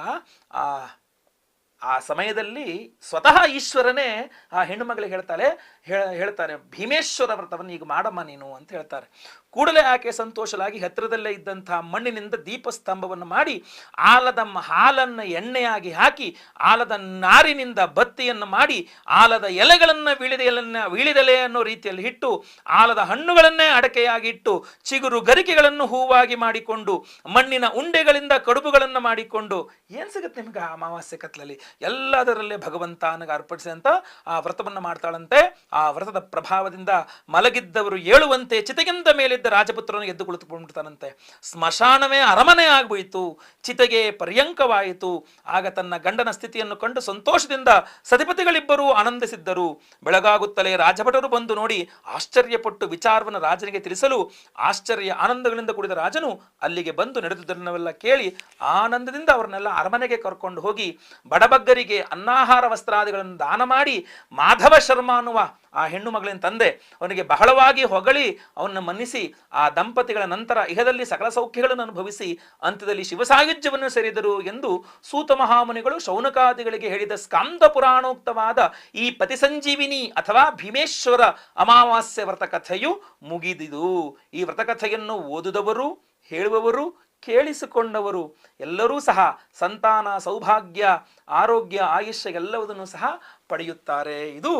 ಆ ಸಮಯದಲ್ಲಿ ಸ್ವತಃ ಈಶ್ವರನೇ ಆ ಹೆಣ್ಣು ಮಗಳಿಗೆ ಹೇಳ್ತಾನೆ ಭೀಮೇಶ್ವರ ವ್ರತವನ್ನು ಈಗ ಮಾಡಮ್ಮ ನೀನು ಅಂತ ಹೇಳ್ತಾರೆ. ಕೂಡಲೇ ಆಕೆ ಸಂತೋಷಲಾಗಿ ಹತ್ತಿರದಲ್ಲೇ ಇದ್ದಂತಹ ಮಣ್ಣಿನಿಂದ ದೀಪಸ್ತಂಭವನ್ನು ಮಾಡಿ ಆಲದ ಹಾಲನ್ನು ಎಣ್ಣೆಯಾಗಿ ಹಾಕಿ ಆಲದ ನಾರಿನಿಂದ ಬತ್ತಿಯನ್ನು ಮಾಡಿ ಆಲದ ಎಲೆಗಳನ್ನು ವೀಳಿದೆಲೆ ಅನ್ನೋ ರೀತಿಯಲ್ಲಿ ಇಟ್ಟು ಆಲದ ಹಣ್ಣುಗಳನ್ನೇ ಅಡಕೆಯಾಗಿ ಇಟ್ಟು ಚಿಗುರು ಗರಿಕೆಗಳನ್ನು ಹೂವಾಗಿ ಮಾಡಿಕೊಂಡು ಮಣ್ಣಿನ ಉಂಡೆಗಳಿಂದ ಕಡುಬುಗಳನ್ನು ಮಾಡಿಕೊಂಡು ಏನು ಸಿಗುತ್ತೆ ನಿಮ್ಗೆ ಅಮಾವಾಸ್ಯೆ ಕತ್ಲಲ್ಲಿ ಎಲ್ಲದರಲ್ಲೇ ಭಗವಂತನಿಗೆ ಅರ್ಪಿಸಿದಂತ ಆ ವ್ರತವನ್ನು ಮಾಡ್ತಾಳಂತೆ. ಆ ವ್ರತದ ಪ್ರಭಾವದಿಂದ ಮಲಗಿದ್ದವರು ಏಳುವಂತೆ ಚಿತೆಗಿಂತ ಮೇಲಿದ್ದ ರಾಜಪುತ್ರನು ಎದ್ದು ಕುಳಿತುಕೊಂಡಿರ್ತಾನಂತೆ. ಸ್ಮಶಾನವೇ ಅರಮನೆ ಆಗ್ಬೋಯಿತು, ಚಿತೆಗೆ ಪರ್ಯಂಕವಾಯಿತು. ಆಗ ತನ್ನ ಗಂಡನ ಸ್ಥಿತಿಯನ್ನು ಕಂಡು ಸಂತೋಷದಿಂದ ಸತಿಪತಿಗಳಿಬ್ಬರೂ ಆನಂದಿಸಿದ್ದರು. ಬೆಳಗಾಗುತ್ತಲೇ ರಾಜಭಟರು ಬಂದು ನೋಡಿ ಆಶ್ಚರ್ಯಪಟ್ಟು ವಿಚಾರವನ್ನು ರಾಜನಿಗೆ ತಿಳಿಸಲು ಆಶ್ಚರ್ಯ ಆನಂದಗಳಿಂದ ಕೂಡಿದ ರಾಜನು ಅಲ್ಲಿಗೆ ಬಂದು ನಡೆದುದನ್ನೆಲ್ಲ ಕೇಳಿ ಆನಂದದಿಂದ ಅವರನ್ನೆಲ್ಲ ಅರಮನೆಗೆ ಕರ್ಕೊಂಡು ಹೋಗಿ ಬಡಬಗ್ಗರಿಗೆ ಅನ್ನಾಹಾರ ವಸ್ತ್ರಾದಿಗಳನ್ನು ದಾನ ಮಾಡಿ ಮಾಧವ ಶರ್ಮ ಅನ್ನುವ ಆ ಹೆಣ್ಣು ಮಗಳಿನ ತಂದೆ ಅವನಿಗೆ ಬಹಳವಾಗಿ ಹೊಗಳಿ ಅವನ್ನ ಮನ್ನಿಸಿ ಆ ದಂಪತಿಗಳ ನಂತರ ಇಹದಲ್ಲಿ ಸಕಲ ಸೌಖ್ಯಗಳನ್ನು ಅನುಭವಿಸಿ ಅಂತ್ಯದಲ್ಲಿ ಶಿವಸಾಯುಜ್ಯವನ್ನು ಸೇರಿದರು ಎಂದು ಸೂತ ಮಹಾಮುನಿಗಳು ಶೌನಕಾದಿಗಳಿಗೆ ಹೇಳಿದ ಸ್ಕಾಂದ ಪುರಾಣೋಕ್ತವಾದ ಈ ಪತಿಸಂಜೀವಿನಿ ಅಥವಾ ಭೀಮೇಶ್ವರ ಅಮಾವಾಸ್ಯೆ ವ್ರತಕಥೆಯು ಮುಗಿದಿದು. ಈ ವ್ರತಕಥೆಯನ್ನು ಓದುದವರು, ಹೇಳುವವರು, ಕೇಳಿಸಿಕೊಂಡವರು ಎಲ್ಲರೂ ಸಹ ಸಂತಾನ, ಸೌಭಾಗ್ಯ, ಆರೋಗ್ಯ, ಆಯುಷ್ಯ ಎಲ್ಲವುದನ್ನು ಸಹ ಪಡೆಯುತ್ತಾರೆ. ಇದು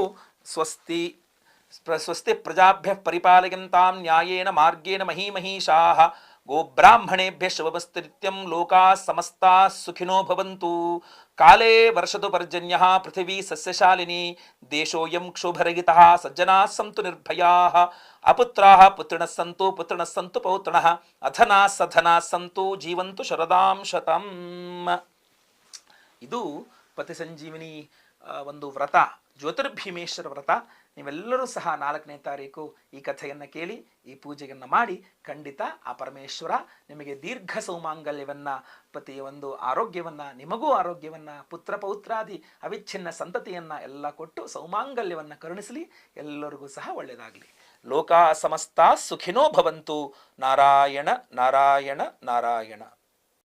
ಸ್ವಸ್ತಿ ಪ್ರಜಾಭ್ಯ ಪರಿಪಾಲಯಂತಾಂ ನ್ಯಾಯೇನ ಮಾರ್ಗೇಣ ಮಹೀಮಹೀಷಾಃ ಗೋಬ್ರಾಹ್ಮಣೇಭ್ಯ ಶುಭಮಸ್ತು ಲೋಕಾ ಸಮಸ್ತಾ ಸುಖಿನೋ ಭವಂತು. ಕಾಲೇ ವರ್ಷತು ಪರ್ಜನ್ಯಃ ಪೃಥಿವೀ ಸಸ್ಯಶಾಲಿನಿ ದೇಶೋಯಂ ಕ್ಷೋಭರಹಿತಃ ಸಜ್ಜನಾಃ ಸಂತು ನಿರ್ಭಯಾಃ ಅಪುತ್ರಾಃ ಪುತ್ರಿಣಃ ಸಂತು ಪೌತ್ರಿಣಃ ಅಧನಾಃ ಸಧನಾಃ ಸಂತು ಜೀವಂತು ಶರದಾಂ ಶತಂ. ಇದು ಪತಿ ಸಂಜೀವಿನಿ ಒಂದು ವ್ರತ, ಜ್ಯೋತಿರ್ಭೀಮೇಶ್ವರ ವ್ರತ. ನೀವೆಲ್ಲರೂ ಸಹ 4ನೇ ತಾರೀಕು ಈ ಕಥೆಯನ್ನು ಕೇಳಿ ಈ ಪೂಜೆಯನ್ನು ಮಾಡಿ ಖಂಡಿತ ಆ ಪರಮೇಶ್ವರ ನಿಮಗೆ ದೀರ್ಘ ಸೌಮಾಂಗಲ್ಯವನ್ನು, ಪತಿಯ ಒಂದು ಆರೋಗ್ಯವನ್ನು, ನಿಮಗೂ ಆರೋಗ್ಯವನ್ನು, ಪುತ್ರ ಪೌತ್ರಾದಿ ಅವಿಚ್ಛಿನ್ನ ಸಂತತಿಯನ್ನು ಎಲ್ಲ ಕೊಟ್ಟು ಸೌಮಾಂಗಲ್ಯವನ್ನು ಕರುಣಿಸಲಿ. ಎಲ್ಲರಿಗೂ ಸಹ ಒಳ್ಳೆಯದಾಗಲಿ. ಲೋಕಾ ಸಮಸ್ತ ಸುಖಿನೋ ಭವಂತು. ನಾರಾಯಣ ನಾರಾಯಣ ನಾರಾಯಣ.